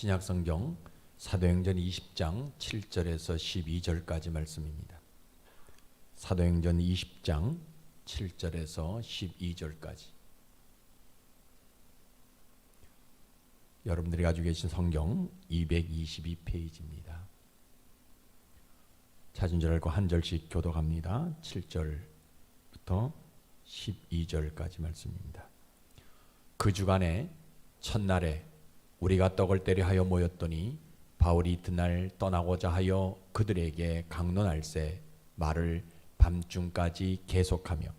신약성경 사도행전 20장 7절에서 12절까지 말씀입니다. 사도행전 20장 7절에서 12절까지. 여러분들이 가지고 계신 성경 222페이지입니다. 찾은 줄 알고 한 절씩 교독합니다. 7절부터 12절까지 말씀입니다. 그 주간에 첫날에 우리가 떡을 떼려 하여 모였더니 바울이 이튿날 떠나고자 하여 그들에게 강론할세 말을 밤중까지 계속하며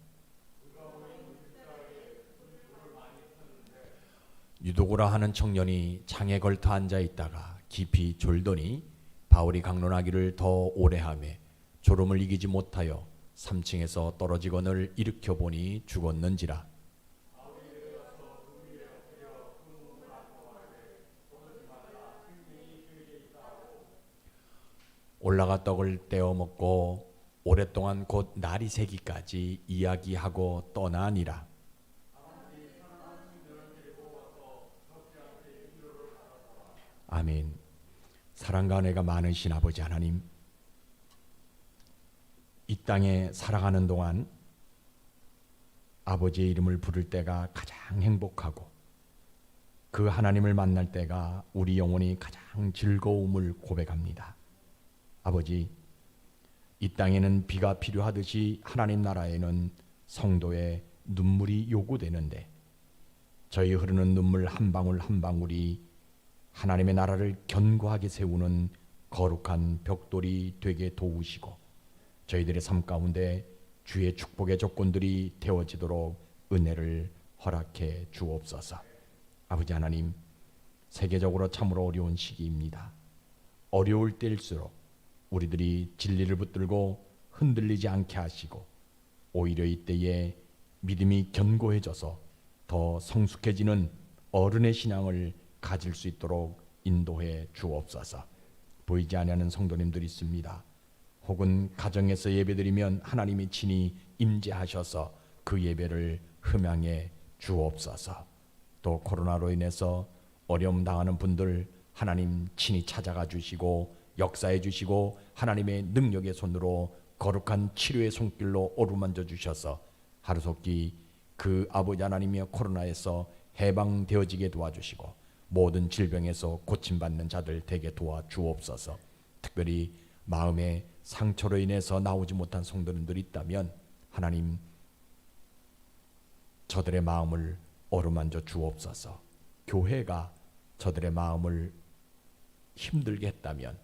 유도고라 하는 청년이 창에 걸터 앉아 있다가 깊이 졸더니 바울이 강론하기를 더 오래 하매 졸음을 이기지 못하여 3층에서 떨어지거늘 일으켜 보니 죽었는지라. 올라가 떡을 떼어 먹고 오랫동안 곧 날이 새기까지 이야기하고 떠나니라. 아멘. 사랑과 은혜가 많으신 아버지 하나님, 이 땅에 살아가는 동안 아버지의 이름을 부를 때가 가장 행복하고 그 하나님을 만날 때가 우리 영혼이 가장 즐거움을 고백합니다. 아버지, 이 땅에는 비가 필요하듯이 하나님 나라에는 성도의 눈물이 요구되는데 저희 흐르는 눈물 한 방울 한 방울이 하나님의 나라를 견고하게 세우는 거룩한 벽돌이 되게 도우시고 저희들의 삶 가운데 주의 축복의 조건들이 되어지도록 은혜를 허락해 주옵소서. 아버지 하나님, 세계적으로 참으로 어려운 시기입니다. 어려울 때일수록 우리들이 진리를 붙들고 흔들리지 않게 하시고 오히려 이때에 믿음이 견고해져서 더 성숙해지는 어른의 신앙을 가질 수 있도록 인도해 주옵소서. 보이지 않는 성도님들이 있습니다. 혹은 가정에서 예배드리면 하나님이 친히 임재하셔서 그 예배를 흠양해 주옵소서. 또 코로나로 인해서 어려움 당하는 분들 하나님 친히 찾아가 주시고 역사해 주시고 하나님의 능력의 손으로 거룩한 치료의 손길로 어루만져 주셔서 하루속히 그 아버지 하나님의 코로나에서 해방되어지게 도와주시고 모든 질병에서 고침받는 자들 되게 도와주옵소서. 특별히 마음의 상처로 인해서 나오지 못한 성도님들이 있다면 하나님 저들의 마음을 어루만져 주옵소서. 교회가 저들의 마음을 힘들게 했다면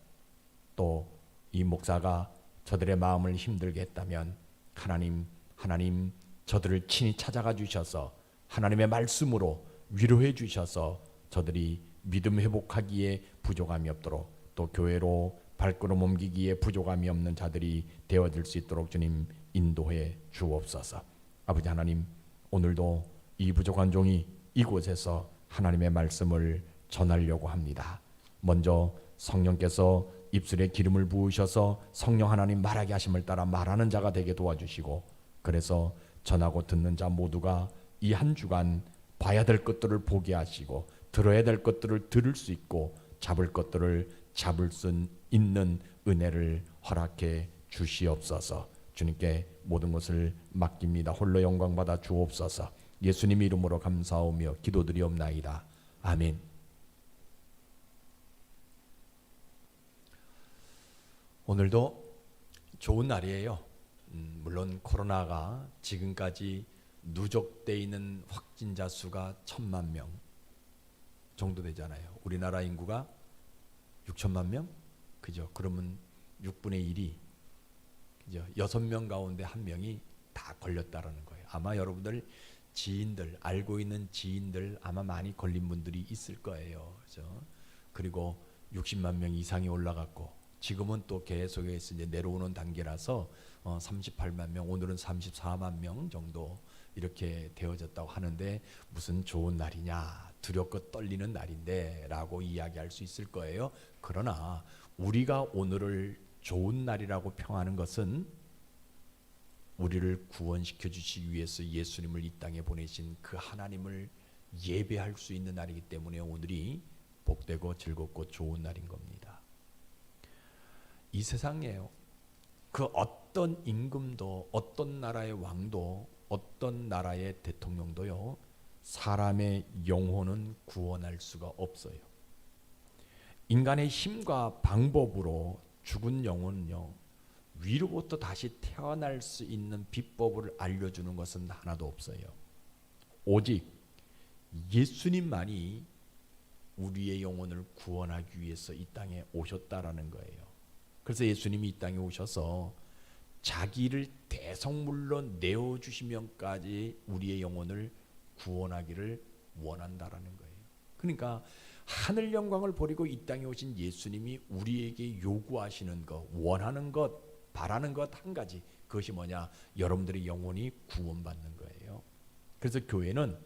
또 이 목사가 저들의 마음을 힘들게 했다면 하나님 저들을 친히 찾아가 주셔서 하나님의 말씀으로 위로해 주셔서 저들이 믿음 회복하기에 부족함이 없도록 또 교회로 발걸음 옮기기에 부족함이 없는 자들이 되어질 수 있도록 주님 인도해 주옵소서. 아버지 하나님, 오늘도 이 부족한 종이 이곳에서 하나님의 말씀을 전하려고 합니다. 먼저 성령께서 입술에 기름을 부으셔서 성령 하나님 말하게 하심을 따라 말하는 자가 되게 도와주시고 그래서 전하고 듣는 자 모두가 이 한 주간 봐야 될 것들을 보게 하시고 들어야 될 것들을 들을 수 있고 잡을 것들을 잡을 수 있는 은혜를 허락해 주시옵소서. 주님께 모든 것을 맡깁니다. 홀로 영광 받아 주옵소서. 예수님 이름으로 감사하며 기도드리옵나이다. 아멘. 오늘도 좋은 날이에요. 물론 코로나가 지금까지 누적되어 있는 확진자 수가 1,000만 명 정도 되잖아요. 우리나라 인구가 6천만 명? 그죠? 그러면 6분의 1이 그죠? 6명 가운데 1명이 다 걸렸다라는 거예요. 아마 여러분들 지인들, 알고 있는 지인들 아마 많이 걸린 분들이 있을 거예요. 그죠? 그리고 60만 명 이상이 올라갔고 지금은 또 계속해서 이제 내려오는 단계라서 38만 명, 오늘은 34만 명 정도 이렇게 되어졌다고 하는데 무슨 좋은 날이냐, 두렵고 떨리는 날인데 라고 이야기할 수 있을 거예요. 그러나 우리가 오늘을 좋은 날이라고 평하는 것은 우리를 구원시켜 주시기 위해서 예수님을 이 땅에 보내신 그 하나님을 예배할 수 있는 날이기 때문에 오늘이 복되고 즐겁고 좋은 날인 겁니다. 이 세상에요, 그 어떤 임금도, 어떤 나라의 왕도, 어떤 나라의 대통령도요, 사람의 영혼은 구원할 수가 없어요. 인간의 힘과 방법으로 죽은 영혼은요, 위로부터 다시 태어날 수 있는 비법을 알려주는 것은 하나도 없어요. 오직 예수님만이 우리의 영혼을 구원하기 위해서 이 땅에 오셨다라는 거예요. 그래서 예수님이 이 땅에 오셔서 자기를 대성물로 내어주시면까지 우리의 영혼을 구원하기를 원한다라는 거예요. 그러니까 하늘 영광을 버리고 이 땅에 오신 예수님이 우리에게 요구하시는 것, 원하는 것, 바라는 것 한 가지, 그것이 뭐냐? 여러분들의 영혼이 구원받는 거예요. 그래서 교회는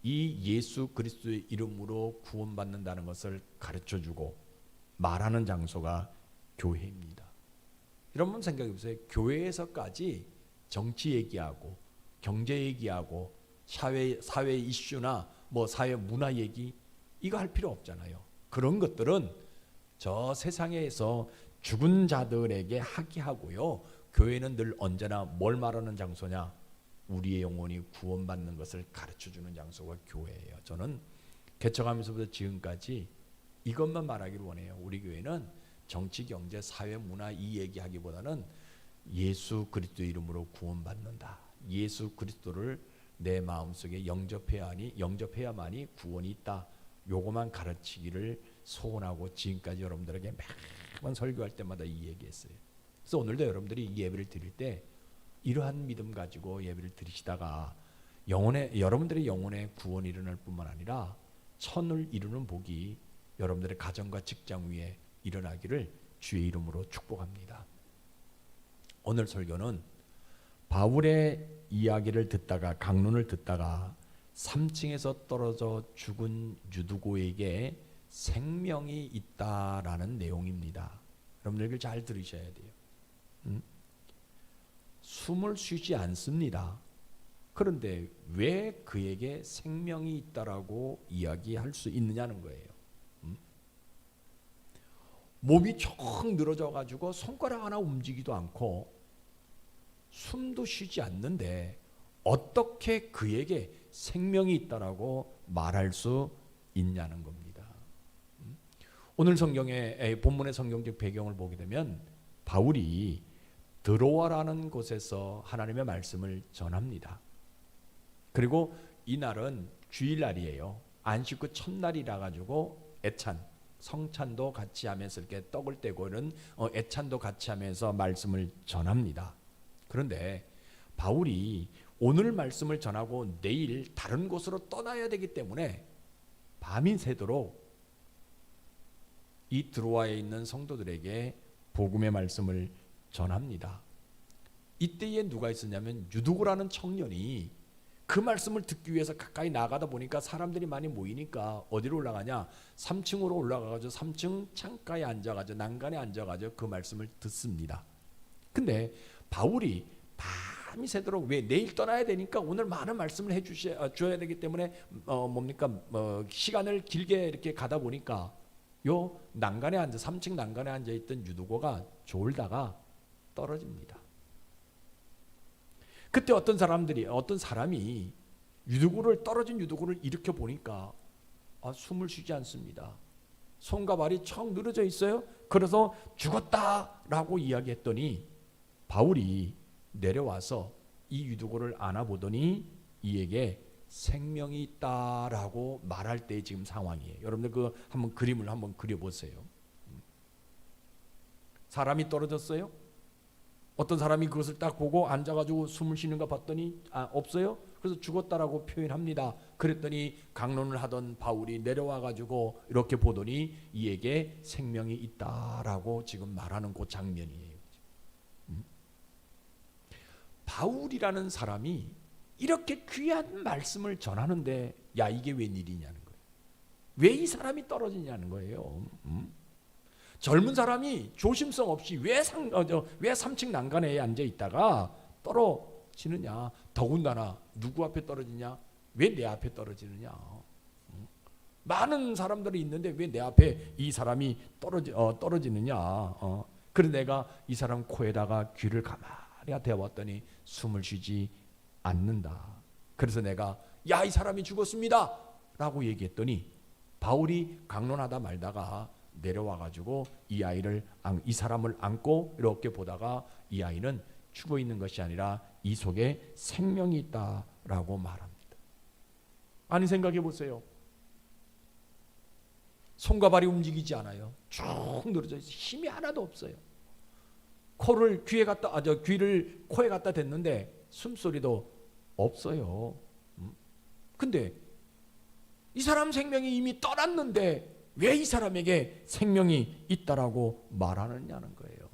이 예수 그리스도의 이름으로 구원받는다는 것을 가르쳐주고 말하는 장소가 교회입니다. 여러분 생각해 보세요. 교회에서까지 정치 얘기하고 경제 얘기하고 사회 이슈나 뭐 사회 문화 얘기 이거 할 필요 없잖아요. 그런 것들은 저 세상에서 죽은 자들에게 하게 하고요. 교회는 늘 언제나 뭘 말하는 장소냐? 우리의 영혼이 구원받는 것을 가르쳐주는 장소가 교회예요. 저는 개척하면서부터 지금까지 이것만 말하기를 원해요. 우리 교회는 정치, 경제, 사회, 문화 이 얘기하기보다는 예수 그리스도 이름으로 구원받는다. 예수 그리스도를 내 마음속에 영접해야만이 구원이 있다. 요거만 가르치기를 소원하고 지금까지 여러분들에게 매번 설교할 때마다 이 얘기했어요. 그래서 오늘도 여러분들이 이 예배를 드릴 때 이러한 믿음 가지고 예배를 드리시다가 여러분들의 영혼의 구원이 일어날 뿐만 아니라 천을 이루는 복이 여러분들의 가정과 직장 위에 일어나기를 주의 이름으로 축복합니다. 오늘 설교는 바울의 이야기를 듣다가, 강론을 듣다가 3층에서 떨어져 죽은 유두고에게 생명이 있다라는 내용입니다. 여러분들 이걸 잘 들으셔야 돼요. 숨을 쉬지 않습니다. 그런데 왜 그에게 생명이 있다라고 이야기할 수 있느냐는 거예요. 몸이 쭉 늘어져 가지고 손가락 하나 움직이지도 않고 숨도 쉬지 않는데 어떻게 그에게 생명이 있다라고 말할 수 있냐는 겁니다. 오늘 성경의 본문의 성경적 배경을 보게 되면 바울이 드로아라는 곳에서 하나님의 말씀을 전합니다. 그리고 이날은 주일날이에요. 안식 후 첫날이라 가지고 성찬도 같이 하면서 이렇게 떡을 떼고 이런 애찬도 같이 하면서 말씀을 전합니다. 그런데 바울이 오늘 말씀을 전하고 내일 다른 곳으로 떠나야 되기 때문에 밤이 새도록 이 드로아에 있는 성도들에게 복음의 말씀을 전합니다. 이때에 누가 있었냐면 유두고라는 청년이 그 말씀을 듣기 위해서 가까이 나가다 보니까 사람들이 많이 모이니까 어디로 올라가냐? 3층으로 올라가가지고 3층 창가에 앉아가지고 난간에 앉아가지고 그 말씀을 듣습니다. 근데 바울이 밤이 새도록 왜 내일 떠나야 되니까 오늘 많은 말씀을 해줘야 되기 때문에 시간을 길게 이렇게 가다 보니까 요 난간에 3층 난간에 앉아 있던 유두고가 졸다가 떨어집니다. 그때 어떤 사람이 떨어진 유두고를 일으켜 보니까 숨을 쉬지 않습니다. 손과 발이 척 늘어져 있어요. 그래서 죽었다라고 이야기했더니 바울이 내려와서 이 유두고를 안아보더니 이에게 생명이 있다라고 말할 때 지금 상황이에요. 여러분들 그 한번 그림을 한번 그려보세요. 사람이 떨어졌어요. 어떤 사람이 그것을 딱 보고 앉아가지고 숨을 쉬는가 봤더니 없어요. 그래서 죽었다라고 표현합니다. 그랬더니 강론을 하던 바울이 내려와가지고 이렇게 보더니 이에게 생명이 있다라고 지금 말하는 그 장면이에요. 바울이라는 사람이 이렇게 귀한 말씀을 전하는데 이게 웬일이냐는 거예요. 왜 이 사람이 떨어지냐는 거예요. 젊은 사람이 조심성 없이 왜 3층 난간에 앉아 있다가 떨어지느냐? 더군다나 누구 앞에 떨어지냐? 왜 내 앞에 떨어지느냐? 많은 사람들이 있는데 왜 내 앞에 이 사람이 떨어지느냐. 그래서 내가 이 사람 코에다가 귀를 가만히 대봤더니 숨을 쉬지 않는다. 그래서 내가 야, 이 사람이 죽었습니다 라고 얘기했더니 바울이 강론하다 말다가 내려와가지고 이 사람을 안고 이렇게 보다가 이 아이는 죽어 있는 것이 아니라 이 속에 생명이 있다라고 말합니다. 아니, 생각해 보세요. 손과 발이 움직이지 않아요. 쭉 늘어져 있어요. 힘이 하나도 없어요. 귀를 코에 갖다 댔는데 숨소리도 없어요. 근데 이 사람 생명이 이미 떠났는데 왜 이 사람에게 생명이 있다라고 말하느냐는 거예요.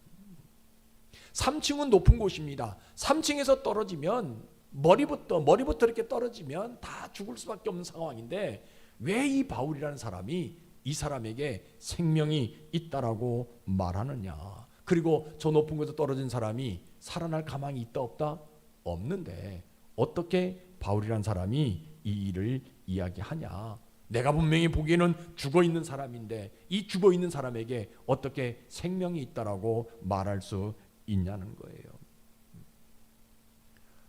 3층은 높은 곳입니다. 3층에서 떨어지면 머리부터 이렇게 떨어지면 다 죽을 수밖에 없는 상황인데 왜 이 바울이라는 사람이 이 사람에게 생명이 있다라고 말하느냐. 그리고 저 높은 곳에서 떨어진 사람이 살아날 가망이 있다 없다? 없는데 어떻게 바울이라는 사람이 이 일을 이야기하냐. 내가 분명히 보기에는 죽어있는 사람인데 이 죽어있는 사람에게 어떻게 생명이 있다라고 말할 수 있냐는 거예요.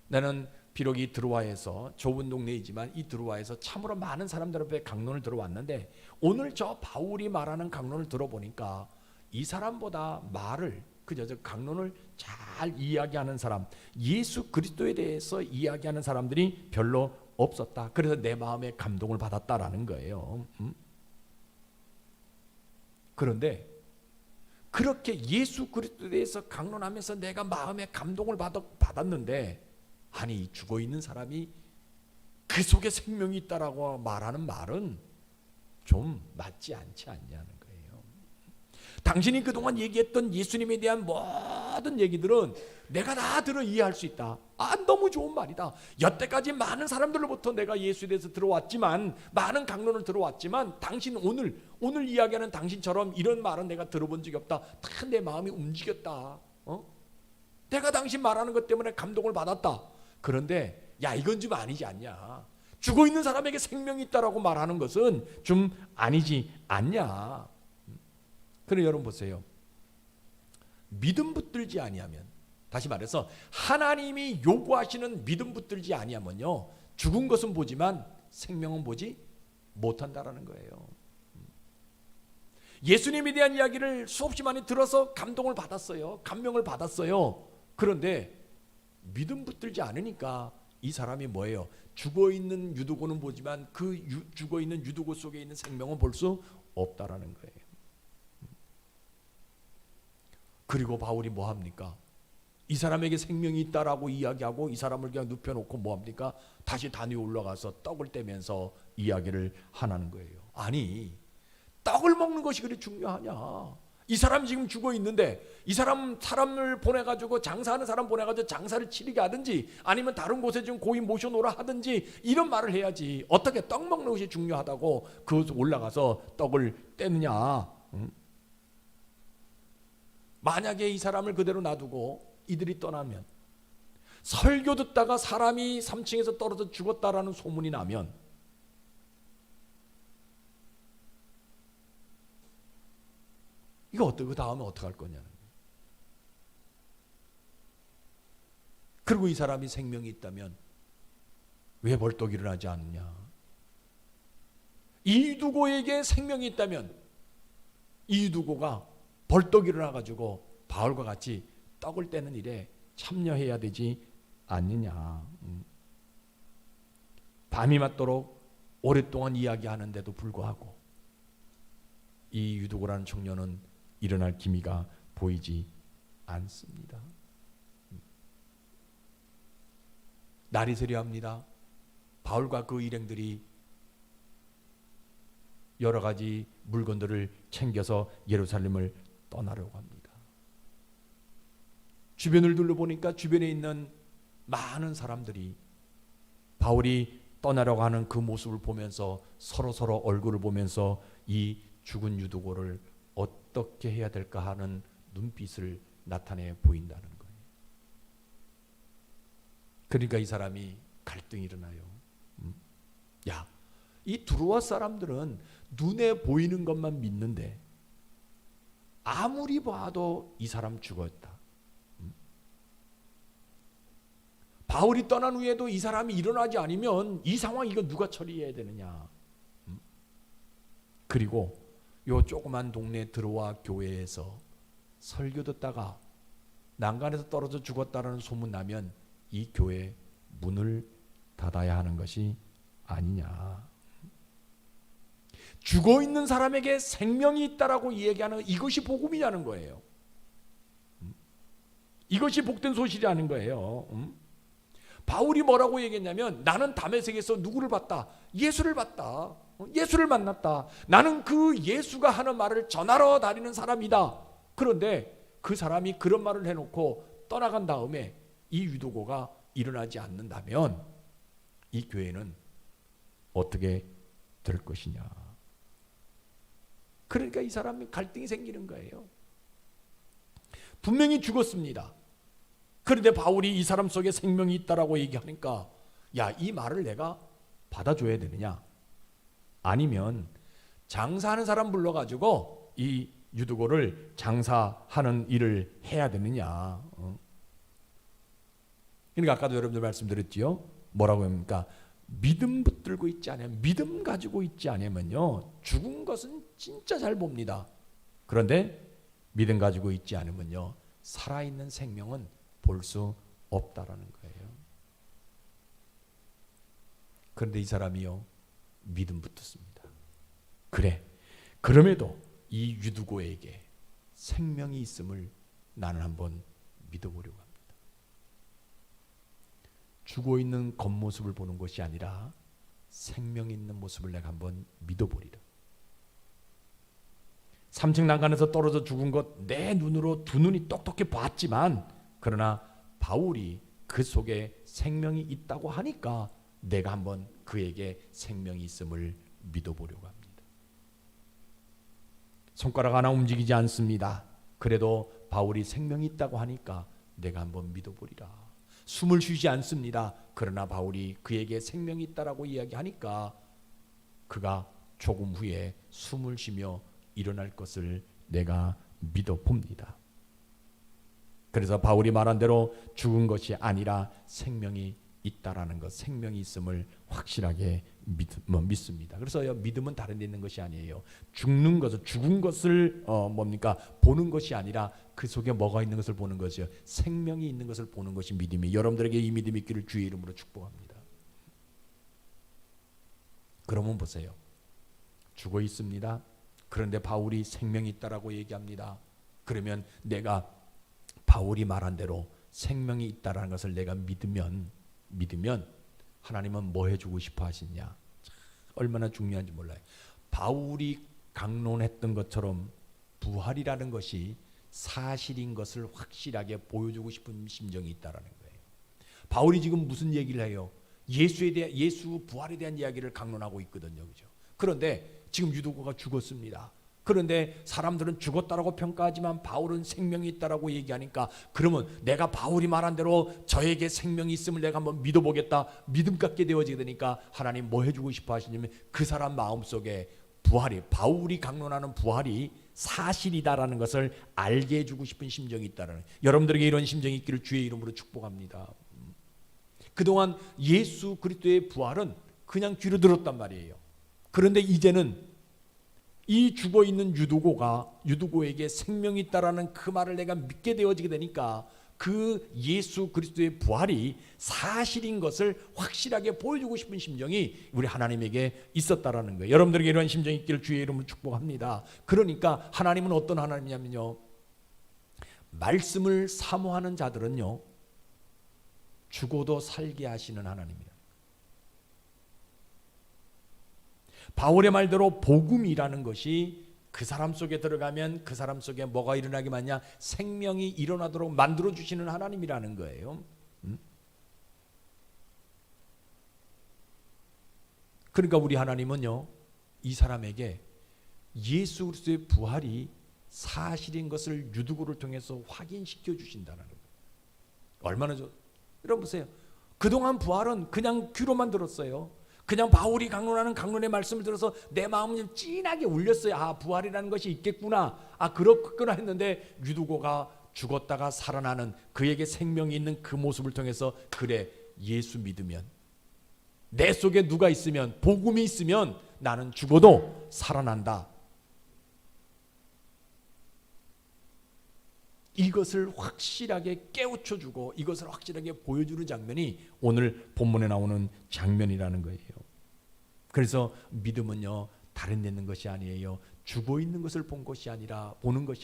나는 비록 이 드로아에서 좁은 동네이지만 이 드로아에서 참으로 많은 사람들 앞에 강론을 들어왔는데 오늘 저 바울이 말하는 강론을 들어보니까 이 사람보다 저 강론을 잘 이야기하는 사람, 예수 그리스도에 대해서 이야기하는 사람들이 별로 없었다. 그래서 내 마음에 감동을 받았다라는 거예요. 그런데 그렇게 예수 그리스도에 대해서 강론하면서 내가 마음에 감동을 받았는데 아니, 죽어있는 사람이 그 속에 생명이 있다라고 말하는 말은 좀 맞지 않지 않냐는 거예요. 당신이 그동안 얘기했던 예수님에 대한 모든 얘기들은 내가 다 들어 이해할 수 있다. 너무 좋은 말이다. 여태까지 많은 사람들로부터 내가 예수에 대해서 들어왔지만, 많은 강론을 들어왔지만 당신 오늘 이야기하는 당신처럼 이런 말은 내가 들어본 적이 없다. 다 내 마음이 움직였다. 내가 당신 말하는 것 때문에 감동을 받았다. 그런데 야, 이건 좀 아니지 않냐. 죽어있는 사람에게 생명이 있다라고 말하는 것은 좀 아니지 않냐. 그럼 여러분 보세요. 믿음 붙들지 아니하면, 다시 말해서 하나님이 요구하시는 믿음 붙들지 아니하면요, 죽은 것은 보지만 생명은 보지 못한다라는 거예요. 예수님에 대한 이야기를 수없이 많이 들어서 감동을 받았어요. 감명을 받았어요. 그런데 믿음 붙들지 않으니까 이 사람이 뭐예요? 죽어있는 유두고는 보지만 그 죽어있는 유두고 속에 있는 생명은 볼 수 없다라는 거예요. 그리고 바울이 뭐합니까? 이 사람에게 생명이 있다라고 이야기하고 이 사람을 그냥 눕혀놓고 뭐합니까? 다시 단 위에 올라가서 떡을 떼면서 이야기를 하는 거예요. 아니, 떡을 먹는 것이 그리 중요하냐? 이 사람이 지금 죽어 있는데 이 사람을 보내가지고 장사하는 사람 보내가지고 장사를 치르게 하든지 아니면 다른 곳에 좀 고인 모셔놓으라 하든지 이런 말을 해야지. 어떻게 떡 먹는 것이 중요하다고 그곳에 올라가서 떡을 떼느냐? 만약에 이 사람을 그대로 놔두고 이들이 떠나면, 설교 듣다가 사람이 3층에서 떨어져 죽었다라는 소문이 나면 이거 어떻게, 그 다음에 어떻게 할 거냐는 거예요. 그리고 이 사람이 생명이 있다면 왜 벌떡 일어나지 않느냐? 이두고에게 생명이 있다면 이두고가 벌떡 일어나가지고 바울과 같이 떡을 떼는 일에 참여해야 되지 않느냐. 밤이 맞도록 오랫동안 이야기하는데도 불구하고 이 유두고라는 청년은 일어날 기미가 보이지 않습니다. 날이 새려합니다. 바울과 그 일행들이 여러 가지 물건들을 챙겨서 예루살렘을 떠나려고 합니다. 주변을 둘러보니까 주변에 있는 많은 사람들이 바울이 떠나려고 하는 그 모습을 보면서 서로 얼굴을 보면서 이 죽은 유두고를 어떻게 해야 될까 하는 눈빛을 나타내 보인다는 거예요. 그러니까 이 사람이 갈등이 일어나요. 야, 이 두로아 사람들은 눈에 보이는 것만 믿는데 아무리 봐도 이 사람 죽었다. 바울이 떠난 후에도 이 사람이 일어나지 않으면 이 상황 이거 누가 처리해야 되느냐. 그리고 요 조그만 동네 들어와 교회에서 설교 듣다가 난간에서 떨어져 죽었다라는 소문 나면 이 교회 문을 닫아야 하는 것이 아니냐. 죽어 있는 사람에게 생명이 있다라고 이야기하는 이것이 복음이라는 거예요. 이것이 복된 소식이라는 거예요. 바울이 뭐라고 얘기했냐면 나는 다메섹에서 누구를 봤다? 예수를 봤다. 예수를 만났다. 나는 그 예수가 하는 말을 전하러 다니는 사람이다. 그런데 그 사람이 그런 말을 해놓고 떠나간 다음에 이 유두고가 일어나지 않는다면 이 교회는 어떻게 될 것이냐. 그러니까 이 사람이 갈등이 생기는 거예요. 분명히 죽었습니다. 그런데 바울이 이 사람 속에 생명이 있다라고 얘기하니까 야, 이 말을 내가 받아줘야 되느냐? 아니면 장사하는 사람 불러가지고 이 유두고를 장사하는 일을 해야 되느냐? 그러니까 아까도 여러분들 말씀드렸지요. 뭐라고 합니까? 믿음 붙들고 있지 않으면, 믿음 가지고 있지 않으면요, 죽은 것은 진짜 잘 봅니다. 그런데 믿음 가지고 있지 않으면요, 살아있는 생명은 볼 수 없다라는 거예요. 그런데 이 사람이요, 믿음 붙었습니다. 그래, 그럼에도 이 유두고에게 생명이 있음을 나는 한번 믿어보려고 합니다. 죽어 있는 겉모습을 보는 것이 아니라 생명 있는 모습을 내가 한번 믿어보리라. 3층 난간에서 떨어져 죽은 것 내 눈으로 두 눈이 똑똑히 봤지만, 그러나 바울이 그 속에 생명이 있다고 하니까 내가 한번 그에게 생명이 있음을 믿어보려고 합니다. 손가락 하나 움직이지 않습니다. 그래도 바울이 생명이 있다고 하니까 내가 한번 믿어보리라. 숨을 쉬지 않습니다. 그러나 바울이 그에게 생명이 있다라고 이야기하니까 그가 조금 후에 숨을 쉬며 일어날 것을 내가 믿어봅니다. 그래서 바울이 말한 대로 죽은 것이 아니라 생명이 있다라는 것, 생명이 있음을 확실하게 믿습니다. 그래서 믿음은 다른 데 있는 것이 아니에요. 죽는 것을, 죽은 것을 보는 것이 아니라 그 속에 뭐가 있는 것을 보는 것이요, 생명이 있는 것을 보는 것이 믿음이. 여러분들에게 이 믿음이 있기를 주의 이름으로 축복합니다. 그러면 보세요. 죽어 있습니다. 그런데 바울이 생명이 있다라고 얘기합니다. 그러면 내가 바울이 말한 대로 생명이 있다라는 것을 내가 믿으면 하나님은 뭐 해주고 싶어 하시냐? 얼마나 중요한지 몰라요. 바울이 강론했던 것처럼 부활이라는 것이 사실인 것을 확실하게 보여주고 싶은 심정이 있다라는 거예요. 바울이 지금 무슨 얘기를 해요? 예수 부활에 대한 이야기를 강론하고 있거든요, 그죠? 그런데 지금 유두고가 죽었습니다. 그런데 사람들은 죽었다라고 평가하지만 바울은 생명이 있다라고 얘기하니까, 그러면 내가 바울이 말한 대로 저에게 생명이 있음을 내가 한번 믿어보겠다, 믿음 갖게 되어지게 되니까 하나님 뭐 해주고 싶어 하시냐면 그 사람 마음속에 부활이, 바울이 강론하는 부활이 사실이다라는 것을 알게 해주고 싶은 심정이 있다라는, 여러분들에게 이런 심정이 있기를 주의 이름으로 축복합니다. 그동안 예수 그리스도의 부활은 그냥 귀로 들었단 말이에요. 그런데 이제는 이 죽어있는 유두고에게 생명이 있다라는 그 말을 내가 믿게 되어지게 되니까 그 예수 그리스도의 부활이 사실인 것을 확실하게 보여주고 싶은 심정이 우리 하나님에게 있었다라는 거예요. 여러분들에게 이런 심정이 있기를 주의 이름으로 축복합니다. 그러니까 하나님은 어떤 하나님이냐면요, 말씀을 사모하는 자들은요, 죽어도 살게 하시는 하나님이에요. 바울의 말대로 복음이라는 것이 그 사람 속에 들어가면 그 사람 속에 뭐가 일어나게 마냐? 생명이 일어나도록 만들어주시는 하나님이라는 거예요. 그러니까 우리 하나님은요, 이 사람에게 예수 그리스도의 부활이 사실인 것을 유두고를 통해서 확인시켜 주신다는 거예요. 얼마나 여러분 보세요. 그동안 부활은 그냥 귀로만 들었어요. 그냥 바울이 강론하는 강론의 말씀을 들어서 내 마음은 찐하게 울렸어요. 아, 부활이라는 것이 있겠구나. 아, 그렇구나 했는데 유두고가 죽었다가 살아나는 그에게 생명이 있는 그 모습을 통해서 그래, 예수 믿으면 내 속에 누가 있으면 복음이 있으면 나는 죽어도 살아난다. 이것을 확실하게 깨우쳐주고 이것을 확실하게 보여주는 장면이 오늘 본문에 나오는 장면이라는 거예요. 그래서 믿음은요, 다른 데 있는 것이 아니에요. 죽어 있는 것을 보는 것이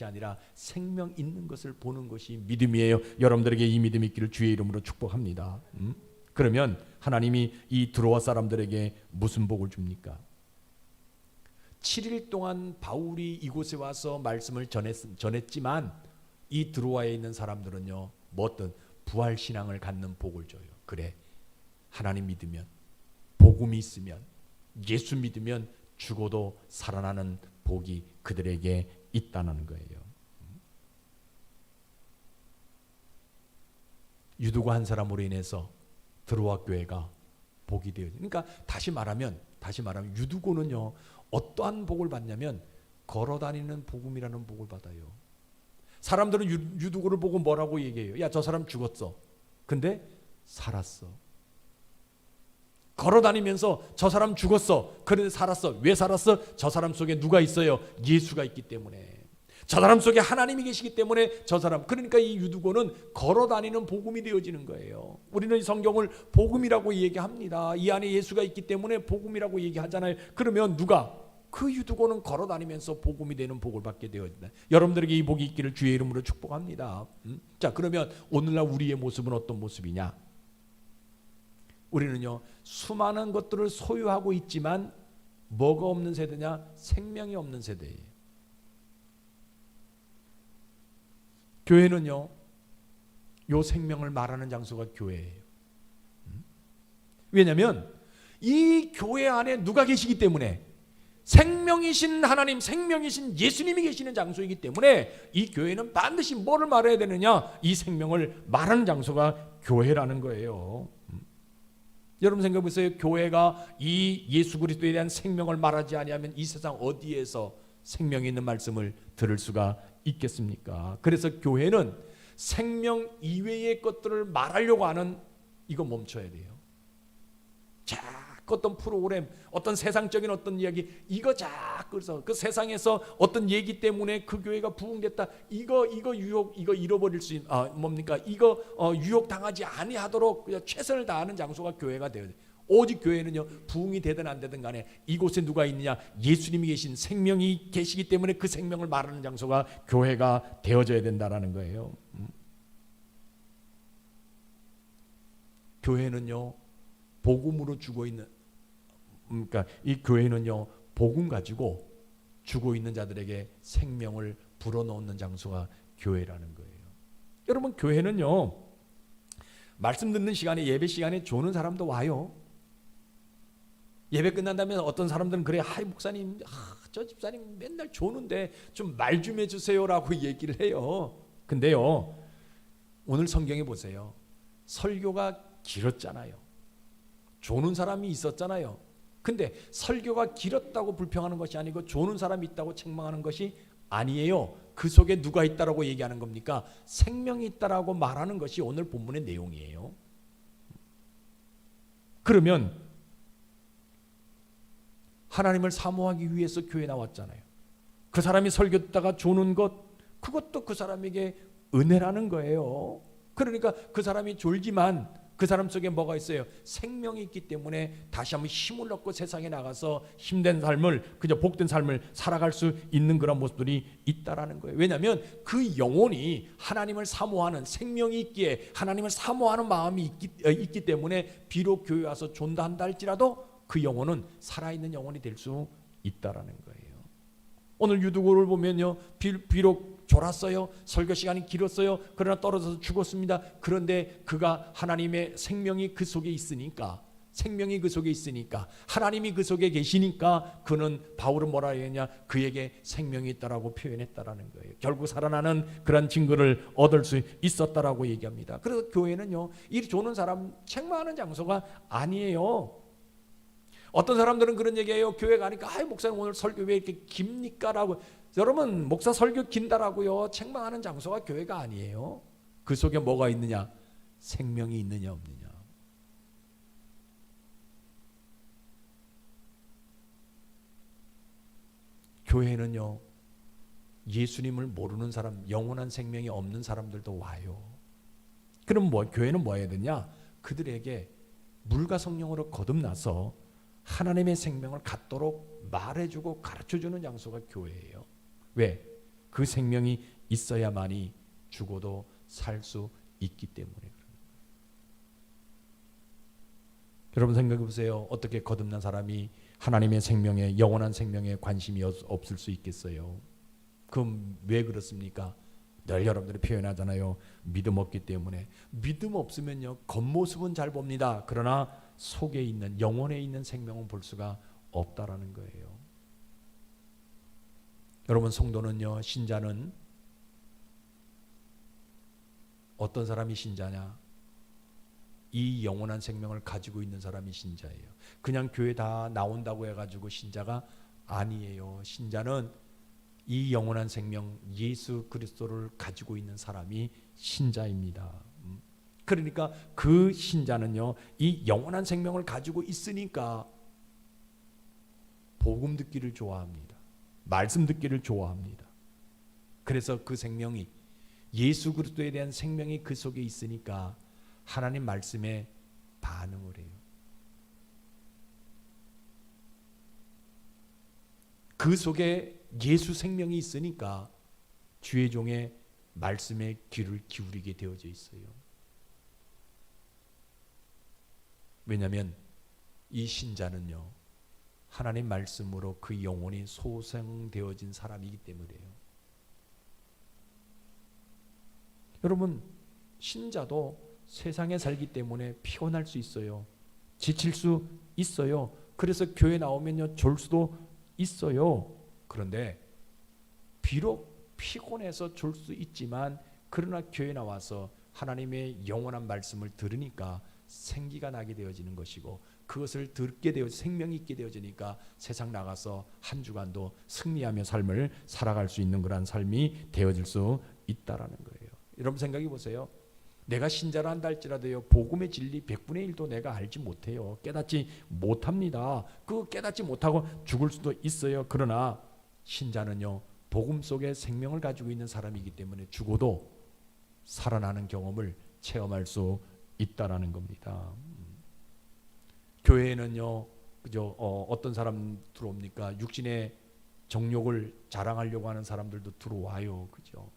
아니라 생명 있는 것을 보는 것이 믿음이에요. 여러분들에게 이 믿음이 있기를 주의 이름으로 축복합니다. 그러면 하나님이 이 드로아 사람들에게 무슨 복을 줍니까? 7일 동안 바울이 이곳에 와서 말씀을 전했지만 이 드로아에 있는 사람들은요, 뭐 어떤 부활신앙을 갖는 복을 줘요. 그래, 하나님 믿으면, 복음이 있으면, 예수 믿으면 죽어도 살아나는 복이 그들에게 있다는 거예요. 유두고 한 사람으로 인해서 드로아 교회가 복이 되어요. 그러니까 다시 말하면 유두고는요, 어떠한 복을 받냐면 걸어다니는 복음이라는 복을 받아요. 사람들은 유두고를 보고 뭐라고 얘기해요? 야, 저 사람 죽었어. 근데 살았어. 걸어다니면서 저 사람 죽었어. 그런데 살았어. 왜 살았어? 저 사람 속에 누가 있어요? 예수가 있기 때문에. 저 사람 속에 하나님이 계시기 때문에 저 사람. 그러니까 이 유두고는 걸어다니는 복음이 되어지는 거예요. 우리는 이 성경을 복음이라고 얘기합니다. 이 안에 예수가 있기 때문에 복음이라고 얘기하잖아요. 그러면 누가? 그 유두고는 걸어다니면서 복음이 되는 복을 받게 되어진다. 여러분들에게 이 복이 있기를 주의 이름으로 축복합니다. 자, 그러면 오늘날 우리의 모습은 어떤 모습이냐? 우리는요, 수많은 것들을 소유하고 있지만 뭐가 없는 세대냐? 생명이 없는 세대예요. 교회는요, 요 생명을 말하는 장소가 교회예요. 왜냐하면 이 교회 안에 누가 계시기 때문에, 생명이신 하나님, 생명이신 예수님이 계시는 장소이기 때문에 이 교회는 반드시 뭐를 말해야 되느냐? 이 생명을 말하는 장소가 교회라는 거예요. 여러분 생각해 보세요. 교회가 이 예수 그리스도에 대한 생명을 말하지 아니하면 이 세상 어디에서 생명이 있는 말씀을 들을 수가 있겠습니까? 그래서 교회는 생명 이외의 것들을 말하려고 하는, 이거 멈춰야 돼요. 자, 어떤 프로그램, 어떤 세상적인 어떤 이야기, 이거 자꾸 해서 그 세상에서 어떤 얘기 때문에 그 교회가 부흥됐다. 이거 유혹, 이거 잃어버릴 수 있는, 뭡니까? 이거 유혹 당하지 아니하도록 최선을 다하는 장소가 교회가 되어야 돼. 오직 교회는요, 부흥이 되든 안 되든 간에 이곳에 누가 있느냐? 예수님이 계신, 생명이 계시기 때문에 그 생명을 말하는 장소가 교회가 되어져야 된다라는 거예요. 교회는요, 복음으로 죽어 있는, 그러니까 이 교회는요, 복음 가지고 죽어 있는 자들에게 생명을 불어넣는 장소가 교회라는 거예요. 여러분, 교회는요, 말씀 듣는 시간에, 예배 시간에 조는 사람도 와요. 예배 끝난 다음에 어떤 사람들은 그래, 하이 목사님, 저 집사님 맨날 조는데 좀 말 좀 해주세요라고 얘기를 해요. 근데요, 오늘 성경에 보세요. 설교가 길었잖아요. 조는 사람이 있었잖아요. 근데 설교가 길었다고 불평하는 것이 아니고 조는 사람이 있다고 책망하는 것이 아니에요. 그 속에 누가 있다라고 얘기하는 겁니까? 생명이 있다라고 말하는 것이 오늘 본문의 내용이에요. 그러면 하나님을 사모하기 위해서 교회에 나왔잖아요. 그 사람이 설교 듣다가 조는 것, 그것도 그 사람에게 은혜라는 거예요. 그러니까 그 사람이 졸지만 그 사람 속에 뭐가 있어요? 생명이 있기 때문에 다시 한번 힘을 얻고 세상에 나가서 힘든 삶을, 그저 복된 삶을 살아갈 수 있는 그런 모습들이 있다라는 거예요. 왜냐하면 그 영혼이 하나님을 사모하는, 생명이 있기에 하나님을 사모하는 마음이 있기 때문에 비록 교회 와서 존다 한다 할지라도 그 영혼은 살아있는 영혼이 될 수 있다라는 거예요. 오늘 유두고를 보면요, 비록 졸았어요. 설교 시간이 길었어요. 그러나 떨어져서 죽었습니다. 그런데 그가 하나님의 생명이 그 속에 있으니까, 생명이 그 속에 있으니까, 하나님이 그 속에 계시니까 그는, 바울은 뭐라 했냐? 그에게 생명이 있다라고 표현했다라는 거예요. 결국 살아나는 그런 증거를 얻을 수 있었다라고 얘기합니다. 그래서 교회는요, 이 조는 사람 책망하는 장소가 아니에요. 어떤 사람들은 그런 얘기해요. 교회 가니까 아이 목사님 오늘 설교 왜 이렇게 깁니까? 라고. 여러분 목사 설교 긴다라고요 책망하는 장소가 교회가 아니에요. 그 속에 뭐가 있느냐? 생명이 있느냐 없느냐. 교회는요 예수님을 모르는 사람, 영원한 생명이 없는 사람들도 와요. 그럼 교회는 뭐 해야 되냐? 그들에게 물과 성령으로 거듭나서 하나님의 생명을 갖도록 말해주고 가르쳐주는 장소가 교회예요. 왜? 그 생명이 있어야만이 죽어도 살 수 있기 때문에 그런 거예요. 여러분 생각해 보세요. 어떻게 거듭난 사람이 하나님의 생명에, 영원한 생명에 관심이 없을 수 있겠어요? 그럼 왜 그렇습니까? 늘 여러분들이 표현하잖아요. 믿음 없기 때문에. 믿음 없으면요 겉모습은 잘 봅니다. 그러나 속에 있는, 영혼에 있는 생명은 볼 수가 없다라는 거예요. 여러분 성도는요, 신자는 어떤 사람이 신자냐? 이 영원한 생명을 가지고 있는 사람이 신자예요. 그냥 교회 다 나온다고 해가지고 신자가 아니에요. 신자는 이 영원한 생명 예수 그리스도를 가지고 있는 사람이 신자입니다. 그러니까 그 신자는요 이 영원한 생명을 가지고 있으니까 복음 듣기를 좋아합니다. 말씀 듣기를 좋아합니다. 그래서 그 생명이, 예수 그리스도에 대한 생명이 그 속에 있으니까 하나님 말씀에 반응을 해요. 그 속에 예수 생명이 있으니까 주의 종의 말씀에 귀를 기울이게 되어져 있어요. 왜냐하면 이 신자는요 하나님 말씀으로 그 영혼이 소생되어진 사람이기 때문이에요. 여러분 신자도 세상에 살기 때문에 피곤할 수 있어요. 지칠 수 있어요. 그래서 교회 나오면요 졸 수도 있어요. 그런데 비록 피곤해서 졸 수 있지만 그러나 교회 나와서 하나님의 영원한 말씀을 들으니까 생기가 나게 되어지는 것이고, 그것을 듣게 되어 생명이 있게 되어지니까 세상 나가서 한 주간도 승리하며 삶을 살아갈 수 있는 그런 삶이 되어질 수 있다라는 거예요. 여러분 생각해 보세요. 내가 신자라 한다 할지라도요 복음의 진리 100분의 1도 내가 알지 못해요. 깨닫지 못합니다. 그 깨닫지 못하고 죽을 수도 있어요. 그러나 신자는요 복음 속에 생명을 가지고 있는 사람이기 때문에 죽어도 살아나는 경험을 체험할 수 있다라는 겁니다. 교회에는요 그죠? 어떤 사람 들어옵니까? 육신의 정욕을 자랑하려고 하는 사람들도 들어와요. 그죠?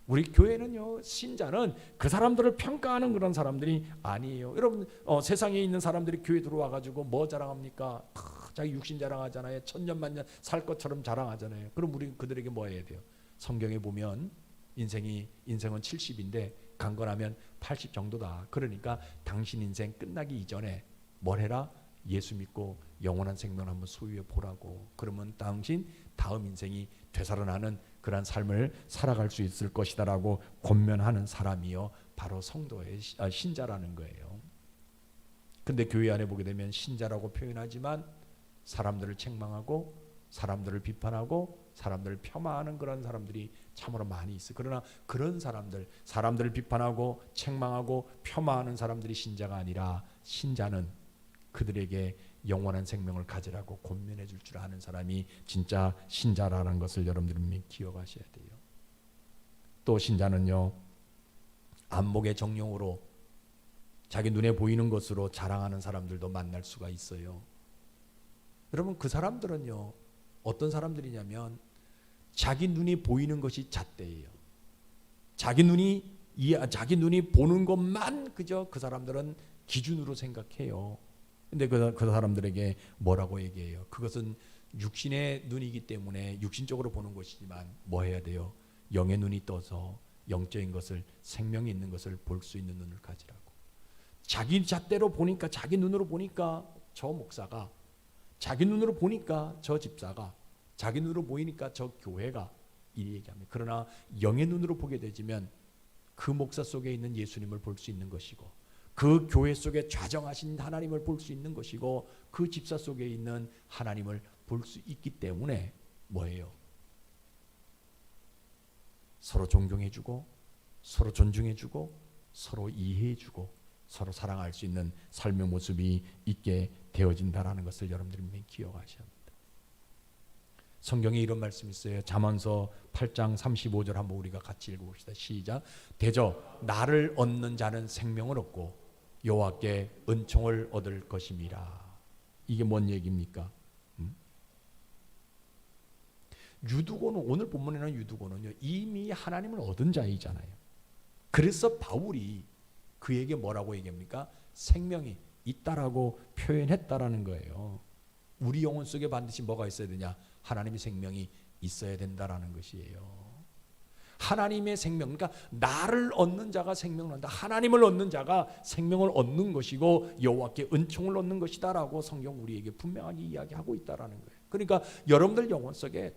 우리 교회는요 신자는 그 사람들을 평가하는 그런 사람들이 아니에요. 여러분 세상에 있는 사람들이 교회 들어와가지고 뭐 자랑합니까? 자기 육신 자랑하잖아요. 천년만년 살 것처럼 자랑하잖아요. 그럼 우리 그들에게 뭐 해야 돼요? 성경에 보면 인생은 70인데 강건하면 80 정도다. 그러니까 당신 인생 끝나기 이전에 뭘 해라? 예수 믿고 영원한 생명을 한번 소유해 보라고. 그러면 당신 다음 인생이 되살아나는 그러한 삶을 살아갈 수 있을 것이다라고 권면하는 사람이요 바로 성도의 신자라는 거예요. 근데 교회 안에 보게 되면 신자라고 표현하지만 사람들을 책망하고 사람들을 비판하고 사람들을 폄하하는 그런 사람들이 참으로 많이 있어요. 그러나 그런 사람들을 비판하고 책망하고 폄하하는 사람들이 신자가 아니라, 신자는 그들에게 영원한 생명을 가지라고 권면해 줄 줄 아는 사람이 진짜 신자라는 것을 여러분들이 기억하셔야 돼요. 또 신자는요 안목의 정령으로 자기 눈에 보이는 것으로 자랑하는 사람들도 만날 수가 있어요. 여러분 그 사람들은요 어떤 사람들이냐면 자기 눈이 보이는 것이 잣대예요. 자기 눈이 보는 것만 그저 그 사람들은 기준으로 생각해요. 근데 그 사람들에게 뭐라고 얘기해요? 그것은 육신의 눈이기 때문에 육신적으로 보는 것이지만 뭐 해야 돼요? 영의 눈이 떠서 영적인 것을, 생명이 있는 것을 볼 수 있는 눈을 가지라고. 자기 잣대로 보니까, 자기 눈으로 보니까 저 목사가, 자기 눈으로 보니까 저 집사가, 자기 눈으로 보이니까 저 교회가 이 얘기합니다. 그러나 영의 눈으로 보게 되지면 그 목사 속에 있는 예수님을 볼 수 있는 것이고, 그 교회 속에 좌정하신 하나님을 볼 수 있는 것이고 그 집사 속에 있는 하나님을 볼 수 있기 때문에 뭐예요? 서로 존경해주고 서로 존중해주고 서로 이해해주고 서로 사랑할 수 있는 삶의 모습이 있게 되어진다라는 것을 여러분들이 기억하셔야 합니다. 성경에 이런 말씀이 있어요. 잠언서 8장 35절 한번 우리가 같이 읽어봅시다. 시작. 대저 나를 얻는 자는 생명을 얻고 여호와께 은총을 얻을 것임이라. 이게 뭔 얘기입니까? 유두고는, 오늘 본문에는 유두고는요 이미 하나님을 얻은 자이잖아요. 그래서 바울이 그에게 뭐라고 얘기합니까? 생명이 있다라고 표현했다라는 거예요. 우리 영혼 속에 반드시 뭐가 있어야 되냐? 하나님의 생명이 있어야 된다라는 것이에요. 하나님의 생명, 그러니까 나를 얻는 자가 생명을 얻는다. 하나님을 얻는 자가 생명을 얻는 것이고 여호와께 은총을 얻는 것이다라고 성경 우리에게 분명하게 이야기하고 있다라는 거예요. 그러니까 여러분들 영혼 속에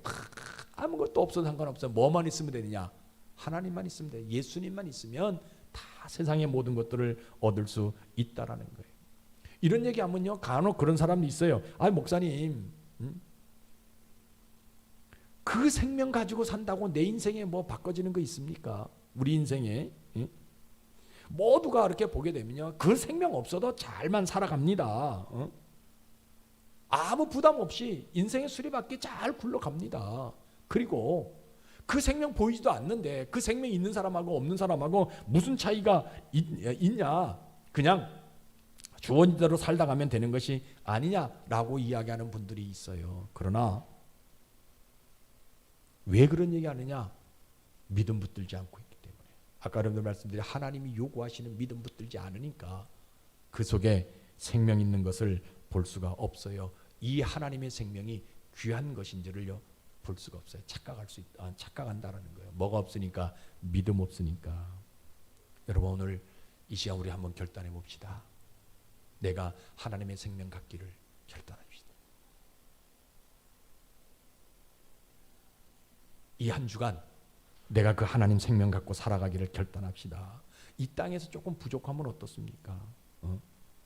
아무것도 없어도 상관없어요. 뭐만 있으면 되느냐? 하나님만 있으면 돼. 예수님만 있으면 다 세상의 모든 것들을 얻을 수 있다라는 거예요. 이런 얘기하면요 간혹 그런 사람도 있어요. 아 목사님, 그 생명 가지고 산다고 내 인생에 뭐 바꿔지는 거 있습니까? 우리 인생에 모두가 그렇게 보게 되면요 그 생명 없어도 잘만 살아갑니다. 아무 부담 없이 인생의 수레바퀴 잘 굴러갑니다. 그리고 그 생명 보이지도 않는데 그 생명이 있는 사람하고 없는 사람하고 무슨 차이가 있냐? 그냥 주어진 대로 살다 가면 되는 것이 아니냐라고 이야기하는 분들이 있어요. 그러나 왜 그런 얘기하느냐? 믿음 붙들지 않고 있기 때문에. 아까 여러분들 말씀드린 하나님이 요구하시는 믿음 붙들지 않으니까 그 속에 생명 있는 것을 볼 수가 없어요. 이 하나님의 생명이 귀한 것인지를요 볼 수가 없어요. 착각한다라는 거예요. 뭐가 없으니까? 믿음 없으니까. 여러분 오늘 이 시간 우리 한번 결단해 봅시다. 내가 하나님의 생명 갖기를 결단합시다. 이 한 주간 내가 그 하나님 생명 갖고 살아가기를 결단합시다. 이 땅에서 조금 부족하면 어떻습니까?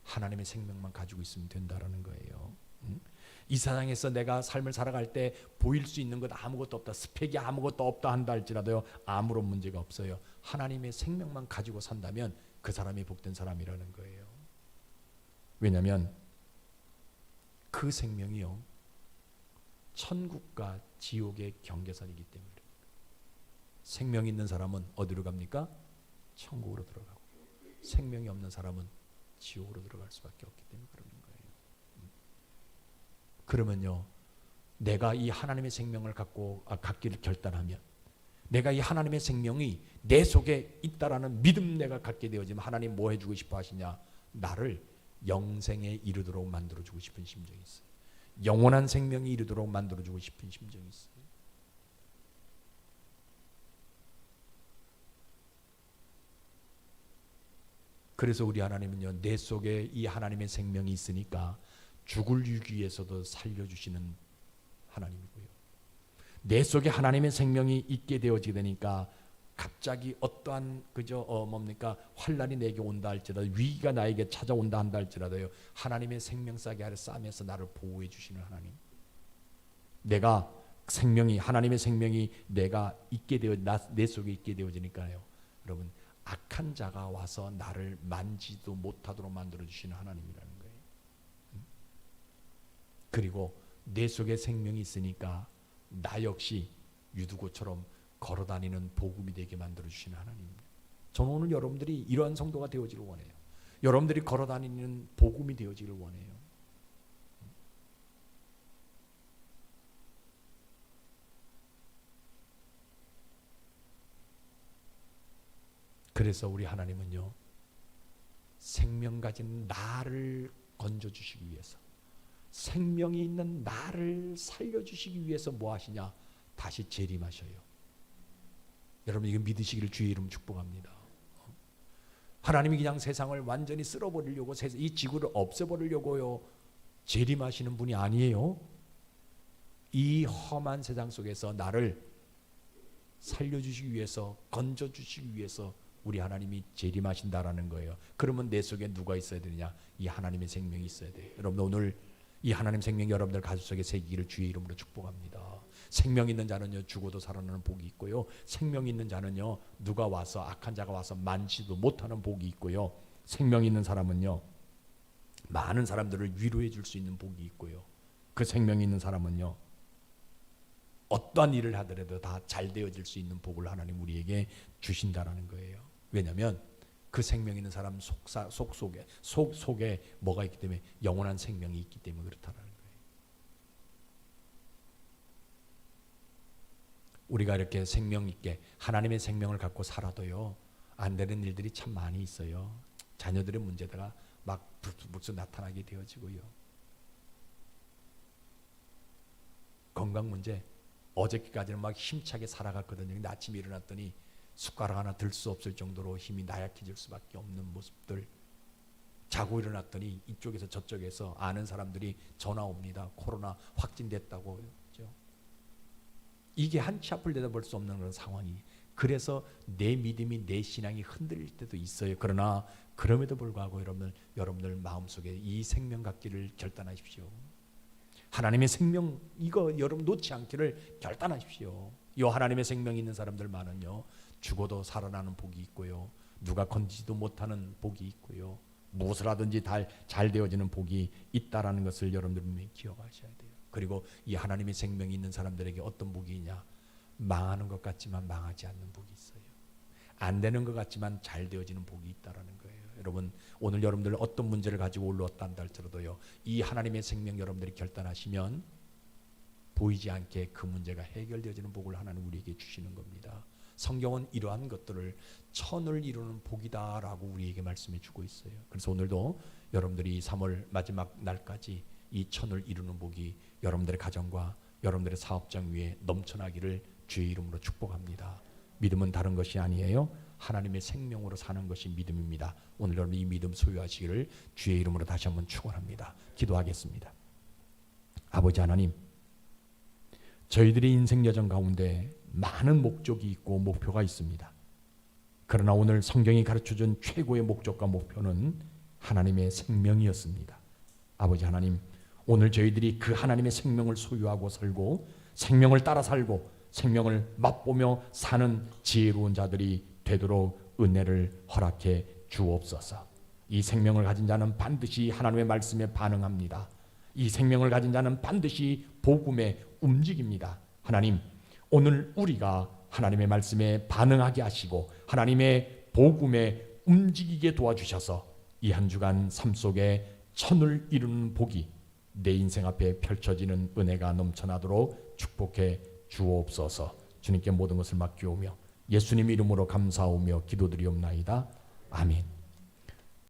하나님의 생명만 가지고 있으면 된다라는 거예요. 이 세상에서 내가 삶을 살아갈 때 보일 수 있는 것 아무것도 없다, 스펙이 아무것도 없다 한다 할지라도요 아무런 문제가 없어요. 하나님의 생명만 가지고 산다면 그 사람이 복된 사람이라는 거예요. 왜냐하면 그 생명이요 천국과 지옥의 경계선이기 때문에. 생명이 있는 사람은 어디로 갑니까? 천국으로 들어가고, 생명이 없는 사람은 지옥으로 들어갈 수밖에 없기 때문에 그러는 거예요. 그러면요 내가 이 하나님의 생명을 갖기를 결단하면, 내가 이 하나님의 생명이 내 속에 있다라는 믿음 내가 갖게 되어지면 하나님 뭐 해주고 싶어 하시냐? 나를 영생에 이르도록 만들어주고 싶은 심정이 있어요. 영원한 생명이 이르도록 만들어주고 싶은 심정이 있어요. 그래서 우리 하나님은요 내 속에 이 하나님의 생명이 있으니까 죽을 위기에서도 살려주시는 하나님이고요. 내 속에 하나님의 생명이 있게 되어지게 되니까 갑자기 어떠한 환난이 내게 온다 할지라도, 위기가 나에게 찾아온다 한다 할지라도요 하나님의 생명싸개 아래 싸매서 나를 보호해 주시는 하나님. 내가 생명이, 하나님의 생명이 내가 있게 되어 내 속에 있게 되어지니까요 여러분 악한 자가 와서 나를 만지도 못하도록 만들어 주시는 하나님이라는 거예요. 그리고 내 속에 생명이 있으니까 나 역시 유두고처럼 걸어다니는 복음이 되게 만들어 주시는 하나님입니다. 저는 오늘 여러분들이 이러한 성도가 되어지길 원해요. 여러분들이 걸어다니는 복음이 되어지길 원해요. 그래서 우리 하나님은요 생명 가진 나를 건져주시기 위해서, 생명이 있는 나를 살려주시기 위해서 뭐 하시냐? 다시 재림하셔요. 여러분 이거 믿으시기를 주의 이름 축복합니다. 하나님이 그냥 세상을 완전히 쓸어버리려고, 이 지구를 없애버리려고요 재림하시는 분이 아니에요. 이 험한 세상 속에서 나를 살려주시기 위해서, 건져주시기 위해서 우리 하나님이 재림하신다라는 거예요. 그러면 내 속에 누가 있어야 되느냐? 이 하나님의 생명이 있어야 돼요. 여러분 오늘 이 하나님 생명 여러분들 가슴 속에 새기기를 주의 이름으로 축복합니다. 생명 있는 자는요 죽어도 살아나는 복이 있고요. 생명 있는 자는요 누가 와서 악한 자가 와서 만지도 못하는 복이 있고요. 생명 있는 사람은요 많은 사람들을 위로해 줄 수 있는 복이 있고요. 그 생명 있는 사람은요 어떠한 일을 하더라도 다 잘 되어질 수 있는 복을 하나님 우리에게 주신다라는 거예요. 왜냐하면 그 생명 있는 사람 속에 뭐가 있기 때문에 영원한 생명이 있기 때문에 그렇다는 거예요. 우리가 이렇게 생명 있게 하나님의 생명을 갖고 살아도요 안 되는 일들이 참 많이 있어요. 자녀들의 문제가 막 불쑥 나타나게 되어지고요. 건강 문제, 어저께까지는 막 힘차게 살아갔거든요. 근데 아침에 일어났더니 숟가락 하나 들 수 없을 정도로 힘이 나약해질 수밖에 없는 모습들. 자고 일어났더니 이쪽에서 저쪽에서 아는 사람들이 전화 옵니다. 코로나 확진됐다고. 그렇죠? 이게 한치 앞을 내다볼 수 없는 그런 상황이. 그래서 내 믿음이 내 신앙이 흔들릴 때도 있어요. 그러나 그럼에도 불구하고 여러분들 마음속에 이 생명 갖기를 결단하십시오. 하나님의 생명 이거 여러분 놓지 않기를 결단하십시오. 이 하나님의 생명이 있는 사람들만은요 죽어도 살아나는 복이 있고요. 누가 건지지도 못하는 복이 있고요. 무엇을 하든지 잘 되어지는 복이 있다라는 것을 여러분들 분명히 기억하셔야 돼요. 그리고 이 하나님의 생명이 있는 사람들에게 어떤 복이 있냐? 망하는 것 같지만 망하지 않는 복이 있어요. 안 되는 것 같지만 잘 되어지는 복이 있다라는 거예요. 여러분 오늘 여러분들 어떤 문제를 가지고 올라왔다 한다 할지라도요 이 하나님의 생명 여러분들이 결단하시면 보이지 않게 그 문제가 해결되어지는 복을 하나님 우리에게 주시는 겁니다. 성경은 이러한 것들을 천을 이루는 복이다라고 우리에게 말씀해 주고 있어요. 그래서 오늘도 여러분들이 3월 마지막 날까지 이 천을 이루는 복이 여러분들의 가정과 여러분들의 사업장 위에 넘쳐나기를 주의 이름으로 축복합니다. 믿음은 다른 것이 아니에요. 하나님의 생명으로 사는 것이 믿음입니다. 오늘 여러분 이 믿음 소유하시기를 주의 이름으로 다시 한번 축원합니다. 기도하겠습니다. 아버지 하나님, 저희들의 인생 여정 가운데 많은 목적이 있고 목표가 있습니다. 그러나 오늘 성경이 가르쳐준 최고의 목적과 목표는 하나님의 생명이었습니다. 아버지 하나님, 오늘 저희들이 그 하나님의 생명을 소유하고 살고 생명을 따라 살고 생명을 맛보며 사는 지혜로운 자들이 되도록 은혜를 허락해 주옵소서. 이 생명을 가진 자는 반드시 하나님의 말씀에 반응합니다. 이 생명을 가진 자는 반드시 복음에 움직입니다. 하나님, 오늘 우리가 하나님의 말씀에 반응하게 하시고 하나님의 복음에 움직이게 도와주셔서 이 한 주간 삶 속에 천을 이루는 복이 내 인생 앞에 펼쳐지는 은혜가 넘쳐나도록 축복해 주옵소서. 주님께 모든 것을 맡기오며 예수님 이름으로 감사하며 기도드리옵나이다. 아멘.